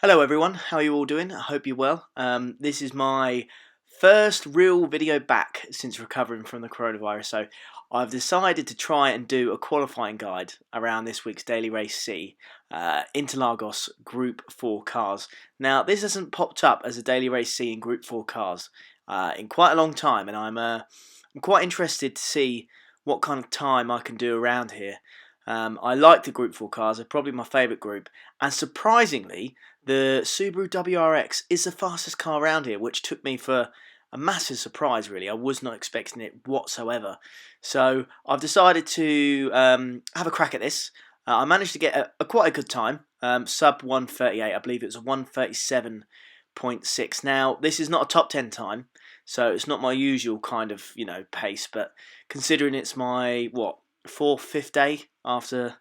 Hello everyone, how are you all doing? I hope you're well. This is my first real video back since recovering from the coronavirus, so I've decided to try and do a qualifying guide around this week's Daily Race C, Interlagos Group 4 cars. Now this hasn't popped up as a Daily Race C in Group 4 cars in quite a long time, and I'm quite interested to see what kind of time I can do around here. I like the Group 4 cars, they're probably my favourite group, and surprisingly the Subaru WRX is the fastest car around here, which took me for a massive surprise really. I was not expecting it whatsoever. So I've decided to have a crack at this. I managed to get quite a good time, sub 1:38, I believe it was a 1:37.6. Now this is not a top 10 time, so it's not my usual kind of pace, but considering it's my fourth, fifth day after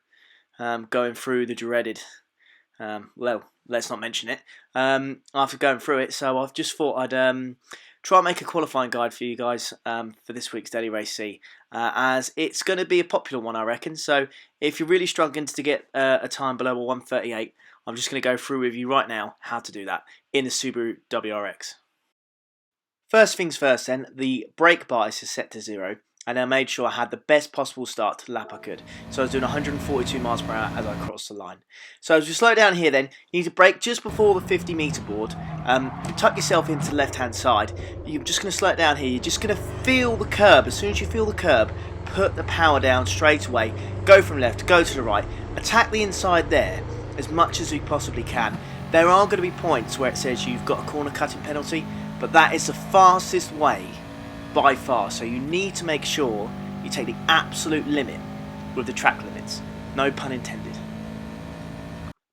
going through the dreaded well, let's not mention it, after going through it, so I've just thought I'd try and make a qualifying guide for you guys for this week's Daily Race C, as it's going to be a popular one, I reckon. So if you're really struggling to get a time below a 1:38, I'm just going to go through with you right now how to do that in the Subaru WRX. First things first then, the brake bias is set to 0. And I made sure I had the best possible start to the lap I could. So I was doing 142 miles per hour as I crossed the line. So as you slow down here then, you need to brake just before the 50 metre board. Tuck yourself into the left hand side. You're just going to slow it down here. You're just going to feel the curb. As soon as you feel the curb, put the power down straight away. Go from left, go to the right. Attack the inside there as much as you possibly can. There are going to be points where it says you've got a corner cutting penalty, but that is the fastest way by far, so you need to make sure you take the absolute limit with the track limits, no pun intended.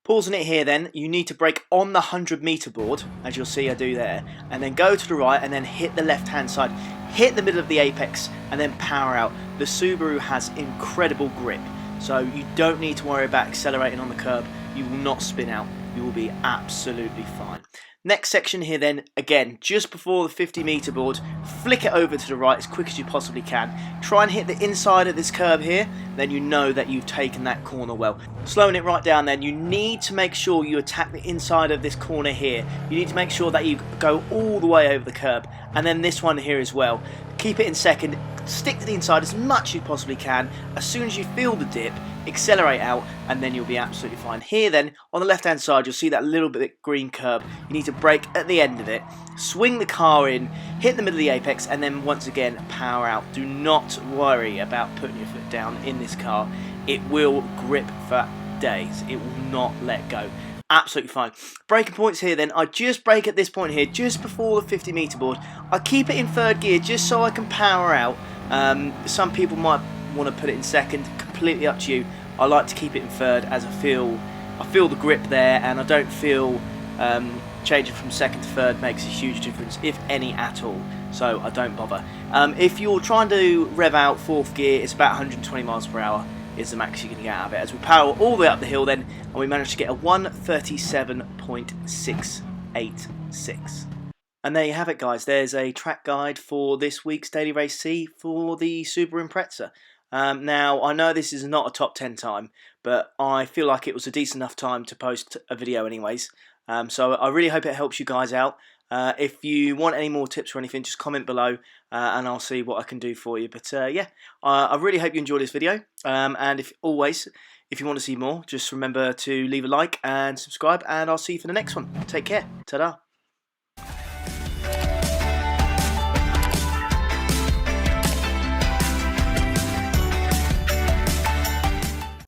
Pausing it here then, you need to brake on the 100 metre board, as you'll see I do there, and then go to the right and then hit the left hand side, hit the middle of the apex and then power out. The Subaru has incredible grip, so you don't need to worry about accelerating on the curb. You will not spin out, you will be absolutely fine. Next section here then, again, just before the 50 metre board, flick it over to the right as quick as you possibly can. Try and hit the inside of this curb here, then you know that you've taken that corner well. Slowing it right down then, you need to make sure you attack the inside of this corner here. You need to make sure that you go all the way over the curb, and then this one here as well. Keep it in second, stick to the inside as much as you possibly can. As soon as you feel the dip, accelerate out and then you'll be absolutely fine. Here then, on the left hand side, you'll see that little bit green curb. You need to brake at the end of it, swing the car in, hit the middle of the apex and then once again power out. Do not worry about putting your foot down in this car. It will grip for days. It will not let go. Absolutely fine. Braking points here then, I just brake at this point here, just before the 50 metre board. I keep it in third gear just so I can power out. Some people might want to put it in second, completely up to you. I like to keep it in third as I feel the grip there, and I don't feel changing from second to third makes a huge difference, if any at all, so I don't bother. If you're trying to rev out fourth gear, it's about 120 miles per hour is the max you're going to get out of it. As we power all the way up the hill then, and we managed to get a 1:37.686. And there you have it guys, there's a track guide for this week's Daily Race C for the Subaru Impreza. Now, I know this is not a top 10 time, but I feel like it was a decent enough time to post a video anyways. So I really hope it helps you guys out. If you want any more tips or anything, just comment below and I'll see what I can do for you. But yeah, I really hope you enjoyed this video. And if you want to see more, just remember to leave a like and subscribe, and I'll see you for the next one. Take care. Ta-da.